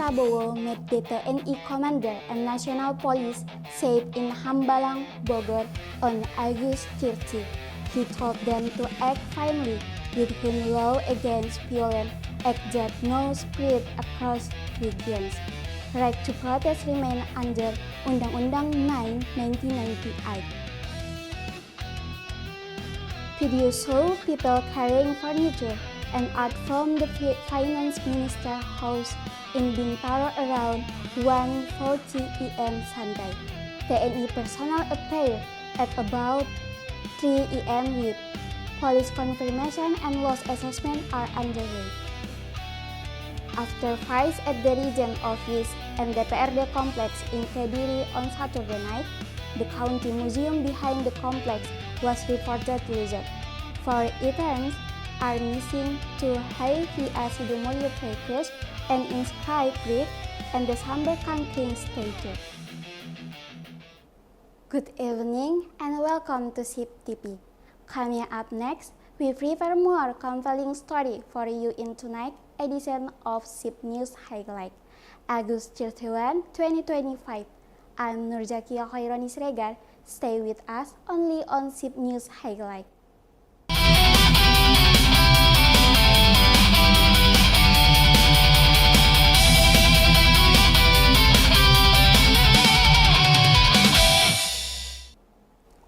Prabowo met the TNI commander and National Police chief in Hambalang, Bogor on August 30. He told them to act firmly within law against violent acts that no spread across regions. Right to protest remain under Undang-Undang 9, 1998. Video show people carrying furniture and art from the finance minister house in Bintaro around 1:40 p.m. Sunday. TNI personnel appeared at about 3 a.m. with police confirmation and loss assessment are underway. After fights at the region office and DPRD complex in Kediri on Saturday night, the county museum behind the complex was reported closed. 4 items are missing: 2 Haivi'a Sidomulyo figures, an inscribed brick, and the Samberkan King statue. Good evening and welcome to SIP TV. Coming up next, we prepare more compelling story for you in tonight's edition of SIP News Highlight, August 31, 2025. I'm Nurjakia Khaironi Siregar. Stay with us only on SIP News Highlight.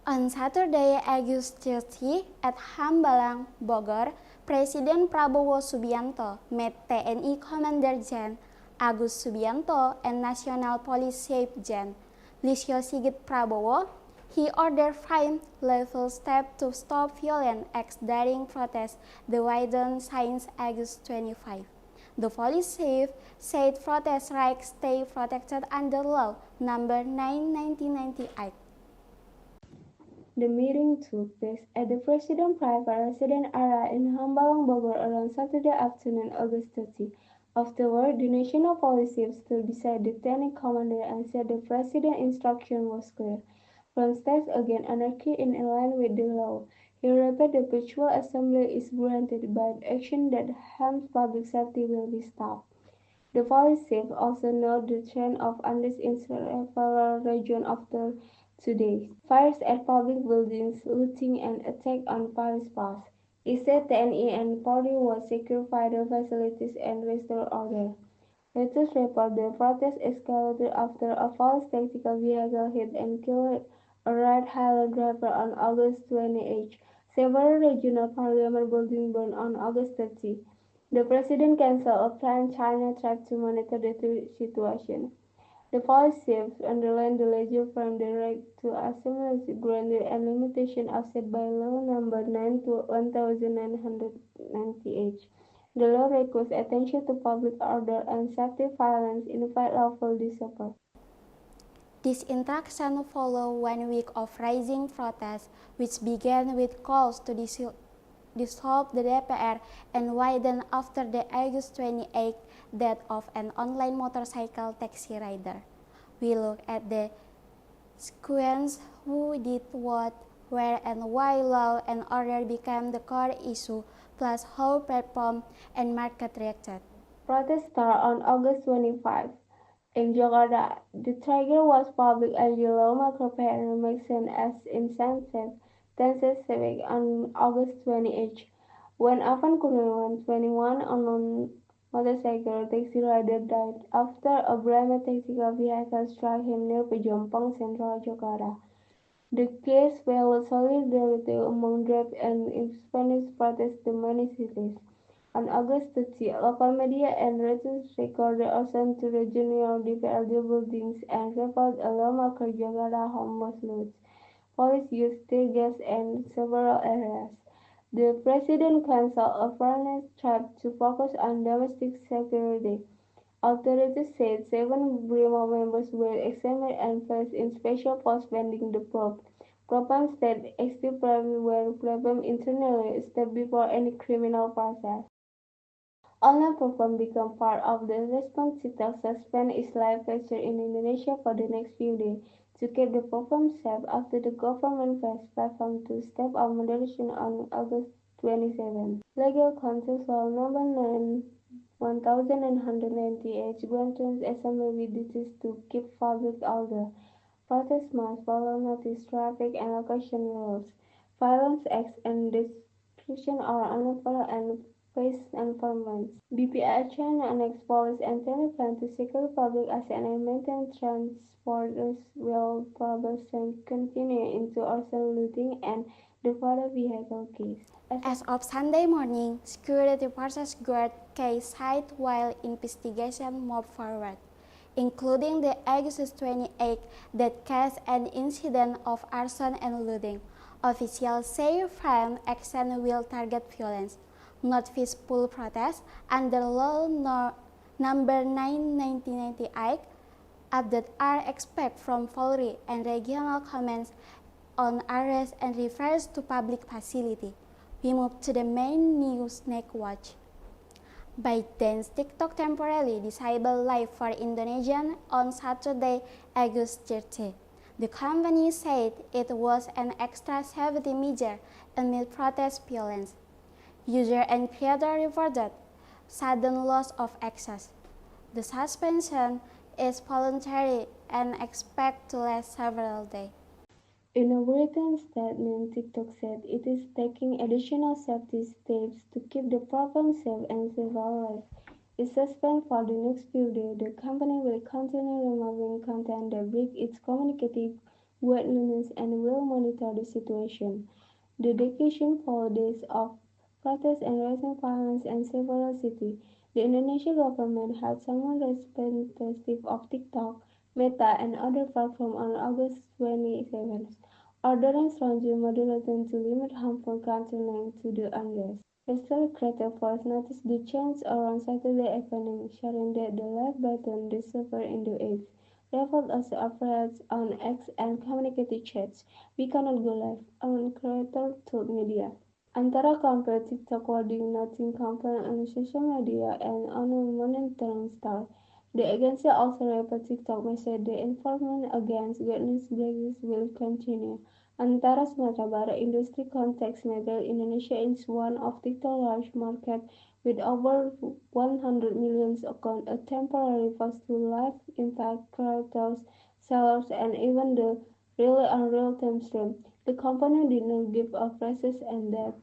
On Saturday, August 30, at Hambalang, Bogor, Presiden Prabowo Subianto met TNI Commander Jen Agus Subianto and National Police Chief Jen Listio Sigit Prabowo. He ordered firm-level steps to stop violent acts during protests the widened since August 25. The police chief said protest rights stay protected under Law No. 9, 1998. The meeting took place at the President Private Residence Area in Hambalang, Bogor around Saturday afternoon, August 30. Afterward, the National Police Chief stood beside the TNI commander and said the President's instruction was clear: protests against anarchy in line with the law. He repeated the peaceful assembly is granted, but action that harms public safety will be stopped. The police chief also noted the trend of unrest in several regions after 2 days: fires at public buildings, looting, and attacks on police posts. He said TNI and Polri will secure vital facilities and restore order. Reuters report the protest escalated after a police tactical vehicle hit and killed a right-hander driver on August 28. Several regional parliament buildings burned on August 30. The president canceled a planned China trip to monitor the situation. The police chief underlined the legal from the right to assembly is granted and limitation offset by Law No. 9 to 1998. The law requires attention to public order and safety. Violence invite lawful disorder. This interaction followed 1 week of rising protests, which began with calls to dissolve the DPR and widened after the August 28 death of an online motorcycle taxi rider. We look at the sequence: who did what, where, and why law and order became the core issue, plus how platform and market reacted. Protest started on August 25. In Jakarta, the trigger was public ID law micropayment mentioned as incentive tenses civic on August 28, when Afan Kurniawan, 21, on a motorcycle taxi rider died after a Brahma tactical vehicle struck him near Pejompong Central, Jakarta. The case fueled solidarity among Drab and Spanish protests in many cities. On August 30, local media and Reuters recorded assault to regional DPRD buildings and reported a lawmaker Jakarta home was looted. Police used tear gas in several areas. The president canceled a foreign trip to focus on domestic security. Authorities said 7 BRIMO members were examined and placed in special posts pending the probe. Propam said active problems were problems internally step before any criminal process. Online platform become part of the response to suspend its live feature in Indonesia for the next few days to keep the platform safe after the government pressed platform to step up moderation on August 27. Legal counsel No. 9 1,198 Guantanamo Assembly with duties to keep public order. Protest must follow notice, traffic and location rules. Violence acts and destruction are unlawful and face enforcement. BPI China annexed police and plan to secure public access and maintain transporters while probation continue into arson looting and defrauded vehicle case. As of Sunday morning, security forces guard Kay site while investigation moved forward, including the August 28 that caused an incident of arson and looting. Officials say firm action will target violence, not peaceful protests, under Law Number 9 1998. Updates are expected from Folri and regional commands on arrest and refers to public facility. We move to the main news Watch. ByteDance TikTok temporarily disabled live for Indonesian on Saturday, August 30. The company said it was an extra safety measure amid protest violence. User and creator reported sudden loss of access. The suspension is voluntary and expected to last several days. In a written statement, TikTok said it is taking additional safety steps to keep the platform safe and save our lives. It suspended for the next few days. The company will continue removing content that breaks its communicative guidelines and will monitor the situation. The decision followed days of protests and rising violence in several cities. The Indonesian government had summoned representatives of TikTok, Meta, and other platforms on August 27, ordering stringent moderation to limit harmful content linked to the unrest. Restore Creative Force noticed the change around Saturday evening, sharing that the live button disappeared in the apps. Revolt also operates on X and communicated chats. We cannot go live, our creator told media. Antara compared TikTok wording noting campaign on social media and on a monitoring star. The agency also reported TikTok message the enforcement against guidelines breaches will continue. Antara Sumatera Barat industry context matter, Indonesia is one of TikTok's large market with over 100 million accounts, a temporary pause to live impact creators, sellers, and even the really unreal time stream. The company did not give a prices and that.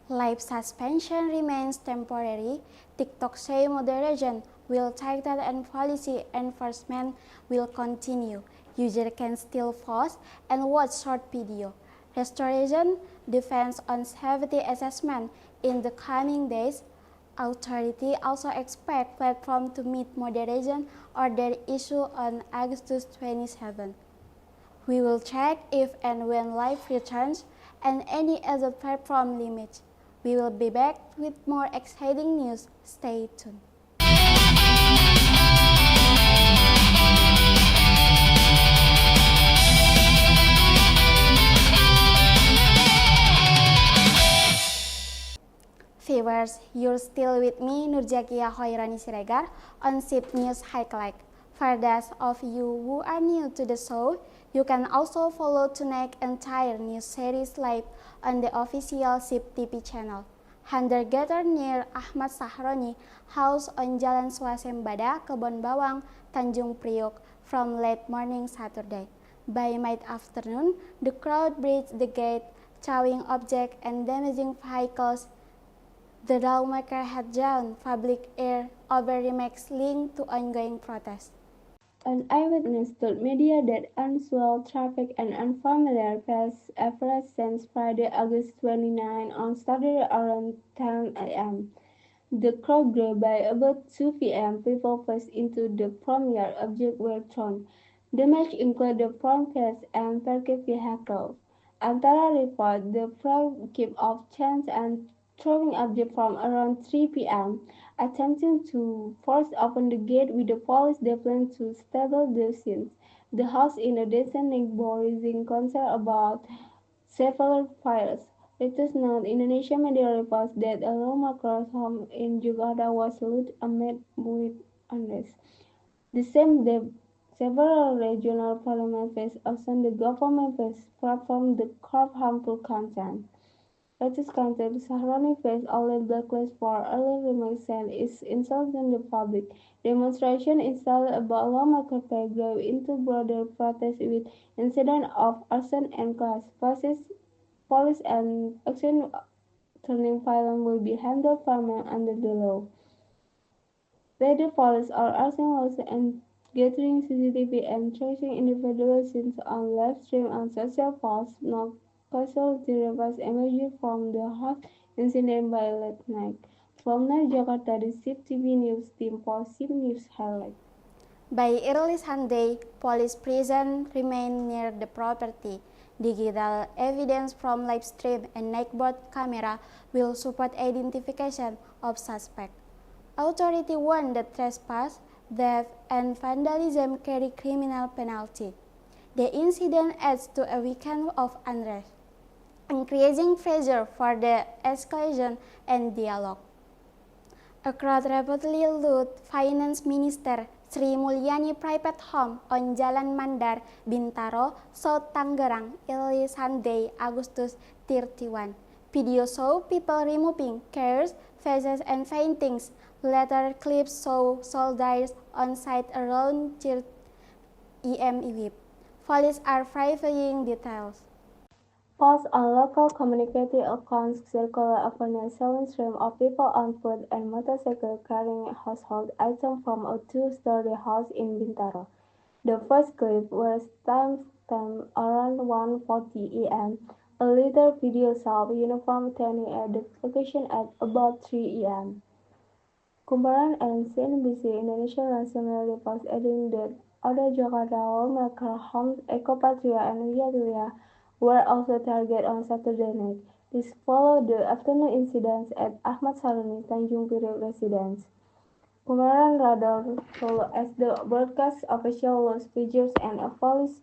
Live suspension remains temporary. TikTok say moderation will tighten and policy enforcement will continue. Users can still pause and watch short video. Restoration depends on safety assessment in the coming days. Authorities also expect platform to meet moderation order issue on August 27. We will check if and when live returns and any other platform limits. We will be back with more exciting news. Stay tuned. Viewers, you're still with me, Nurjakia Hoirani Siregar, on SIP News Highlight. For those of you who are new to the show, you can also follow tonight's entire news series live on the official SIP TV channel. Handar gathered near Ahmad Sahroni House on Jalan Swasembada, Kebon Bawang, Tanjung Priok from late morning Saturday. By mid-afternoon, the crowd breached the gate, throwing objects and damaging vehicles. The lawmaker had drawn public ire over remarks linked to ongoing protests. An eyewitness told media that unusual traffic and unfamiliar faces appeared since Friday, August 29 on Saturday around 10 a.m. The crowd grew by about 2 p.m. People pushed into the premiere objects were thrown. Damage included the front face and parked vehicles. Antara report the crowd kept off chance and throwing objects from around 3 p.m., attempting to force open the gate with the police deploying to stabilize the scenes. The House in a descending ball raising concern about several fires. Latest note, Indonesian media reports that a lawmaker's home in Jakarta was looted amid with unrest. The same day, several regional parliaments faced action. The government faced platform to curb harmful content. Latest content Sahroni faced only blacklist for early remarks and is insulting the public. Demonstration installed about lawmaker pay grew into broader protest with incidents of arson and class. Police and action turning violent will be handled firmly under the law. Whether police are arson laws and gathering CCTV and tracing individual scenes on live stream on social posts, no casualty reports emerged from the house incident by late night. From Jakarta, the SIP TV News team for SIP News highlight. By early Sunday, police presence remained near the property. Digital evidence from live stream and nightboard camera will support identification of suspect. Authority warned that trespass, theft, and vandalism carry criminal penalty. The incident adds to a weekend of unrest, increasing pressure for the escalation and dialogue. A crowd reportedly looted Finance Minister Sri Mulyani private home on Jalan Mandar, Bintaro, South Tangerang, early Sunday, August 31. Video show people removing cars, faces, and paintings. Later clips show soldiers on site around Church EM. Police are verifying details. Posts on local community accounts circulate a pernicious stream of people on foot and motorcycles carrying household items from a two-story house in Bintaro. The first clip was timestamped around 1:40 am. A later video saw a uniform standing at the location at about 3 am. Kumparan and CNBC Indonesia ran similar reports adding that other Jakarta lawmaker homes, Ekopatria and Riyadh were also targeted on Saturday night. This followed the afternoon incidents at Ahmad Saroni Tanjung Priok residence. Kumparan rather followed as the broadcast official lost figures and a police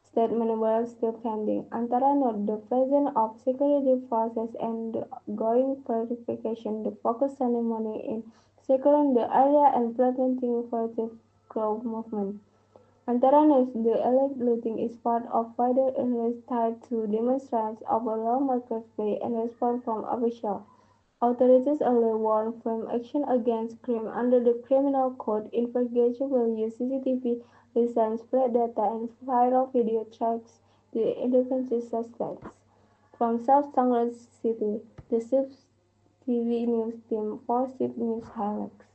statement were still pending. Antara note the presence of security forces and the ongoing verification, the focus Sunday morning in securing the area and preventing further crowd movement. Antara notes the alleged looting is part of wider unrest tied to demonstrations over lawmakers' pay and response from officials. Authorities earlier warned from action against crime under the Criminal Code. Investigation will use CCTV, license plate data, and viral video tracks to identify suspects. From South Tangerang City, the SIP TV News team for SIP News highlights.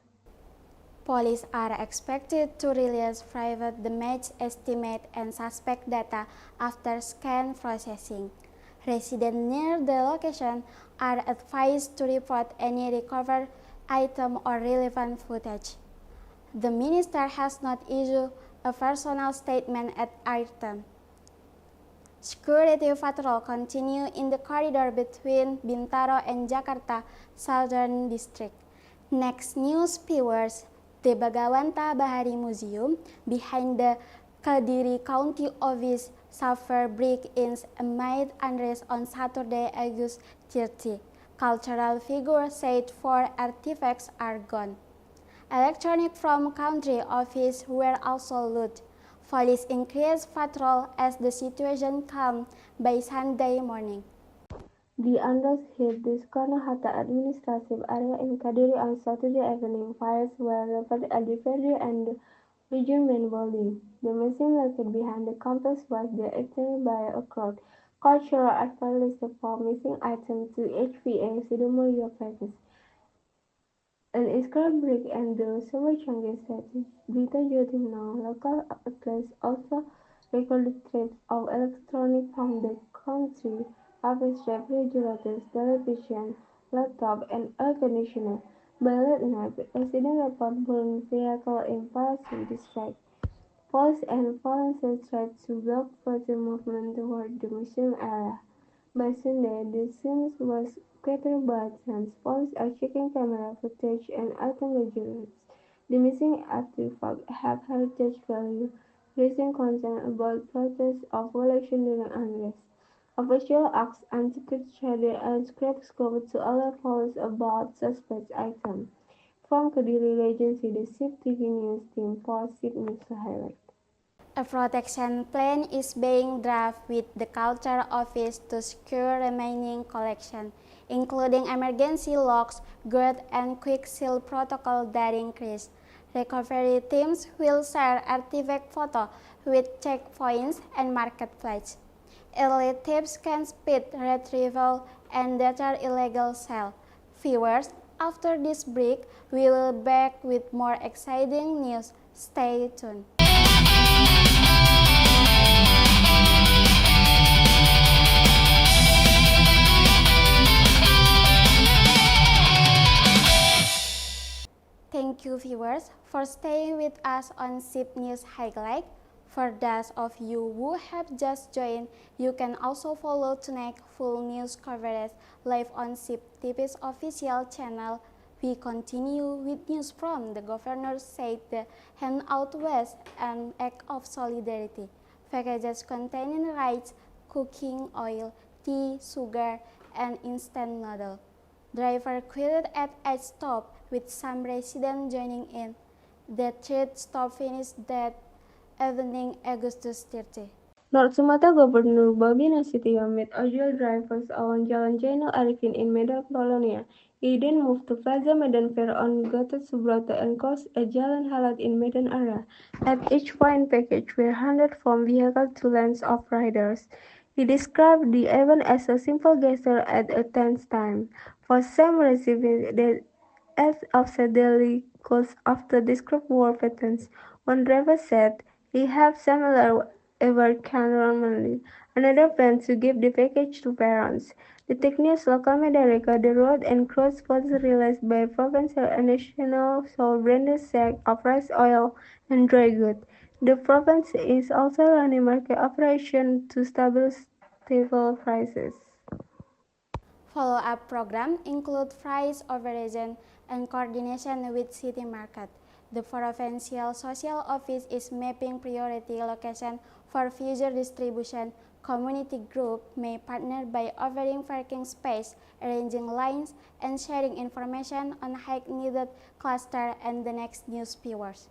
Police are expected to release private damage estimate and suspect data after scan processing. Residents near the location are advised to report any recovered item or relevant footage. The minister has not issued a personal statement at item. Security patrol continue in the corridor between Bintaro and Jakarta Southern District. Next news viewers, the Bagawanta Bahari Museum behind the Kediri County Office suffered break-ins amid unrest on Saturday, August 30. Cultural figures said 4 artifacts are gone. Electronics from country office were also looted. Police increased patrol as the situation calmed by Sunday morning. The unrest hit the Soekarno-Hatta administrative area in Kediri on Saturday evening. Fires were reported at the federal and the region main building. The museum located behind the complex was attended by a crowd. Cultural activists for missing items to HPA Sidomulyo presence. An inscribed brick and the silver chunky statue. Berita Jawa Timur local outlets also recorded thefts of electronics from the country, office refrigerators, television, laptop, and air conditioner. By late night, residents report burning vehicles in Parasit district. Police and volunteers tried to block further movement toward the museum area. By Sunday, the scene was scattered by tents. Police are checking camera footage and item registers. The missing artifacts have heritage value, raising concern about protests of violation during unrest. Officials asked Antiquity Trader and Scrapscope to alert police about suspect items. From Kediri Regency, the SIP TV News team for SIP News highlight. A protection plan is being drafted with the Culture Office to secure remaining collection, including emergency locks, guard, and quick seal protocol that increase. Recovery teams will share artifact photo with checkpoints and marketplace. Early tips can speed retrieval and deter illegal sale. Viewers, after this break, we will back with more exciting news. Stay tuned. Thank you viewers for staying with us on SIP News Highlight. For those of you who have just joined, you can also follow tonight full news coverage live on SIP TV's official channel. We continue with news from the governor said the handout was an act of solidarity. Packages containing rice, cooking oil, tea, sugar, and instant noodle. Driver quitted at a stop with some residents joining in. The third stop finished that evening, Agustus 30. North Sumatra Gubernur Bobi Nasution met ojol drivers along Jalan Zainal Arifin in Medan Kolonia. He then moved to Plaza Medan Fair on Gatot Subroto and crossed a Jalan Halat in Medan area. At each point, packages were handed from vehicle to lanes of riders. He described the event as a simple gesture at a tense time. For some recipients, that as offset daily costs after described war patterns. One driver said he had similar work normally. Another plans to give the package to parents. The Tech News local media record the road and cross spots released by provincial and national sole branded sack of rice oil and dry goods. The province is also running market operation to stabilize stable prices. Follow-up program include price overagent and coordination with city market. The Provincial Social Office is mapping priority location for future distribution. Community group may partner by offering parking space, arranging lines, and sharing information on high-needed cluster and the next news viewers.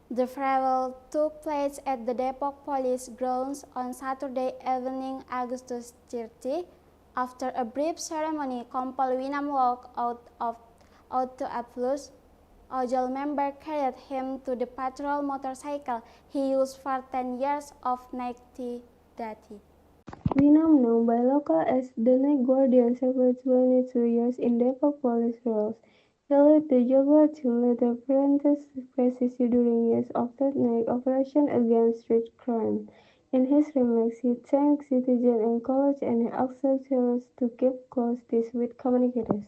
The farewell took place at the Depok Police Grounds on Saturday evening, Agustus 30. After a brief ceremony, Kompol Winam walked out to applause. Ojol member carried him to the patrol motorcycle he used for 10 years of night duty. Winam, known by local as the Night Guardian, served 22 years in Depok Police roles. He led the Jaguar team later apprentice precisely during years of night operation against street crime. In his remarks, he thanked citizens and college and asked officers to keep close ties with communicators.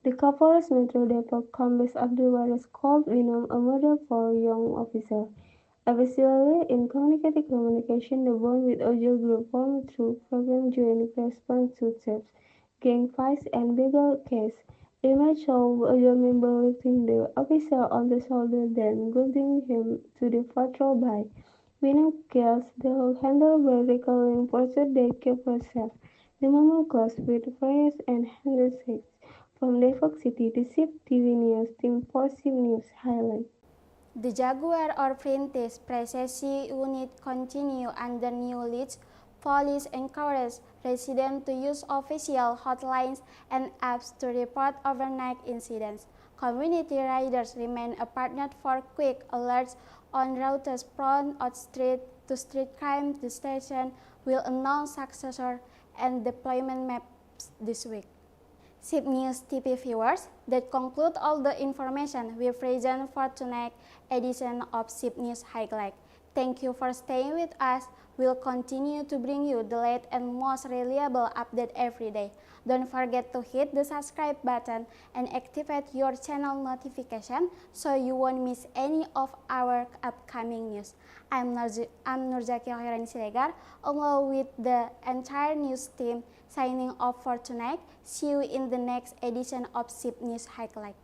The Kapolres Metro Depok Kombes Abdul Waris called Winam a model for young officers. Eventually, in communication, the bond with Ojol Group formed through program joint response to thefts, gang fights, and legal cases. Image of Ojol member lifting the officer on the shoulder, then guiding him to the patrol bike. Winam kills the handle by recalling pursuit they kept herself. The moment closed with prayers and handshakes. From Depok City, the SIP TV News team for SIP News Highlight. The Jaguar or Printis Presesi unit continue under new leads. Police encourage residents to use official hotlines and apps to report overnight incidents. Community riders remain a partner for quick alerts on routes prone to street crime. The station will announce successor and deployment maps this week. SIP News TV viewers, that conclude all the information we present for tonight's edition of SIP News Highlight. Thank you for staying with us. We'll continue to bring you the latest and most reliable update every day. Don't forget to hit the subscribe button and activate your channel notification so you won't miss any of our upcoming news. I'm Nurzaki Hoirani Siregar, along with the entire news team, signing off for tonight. See you in the next edition of SIP News Highlight.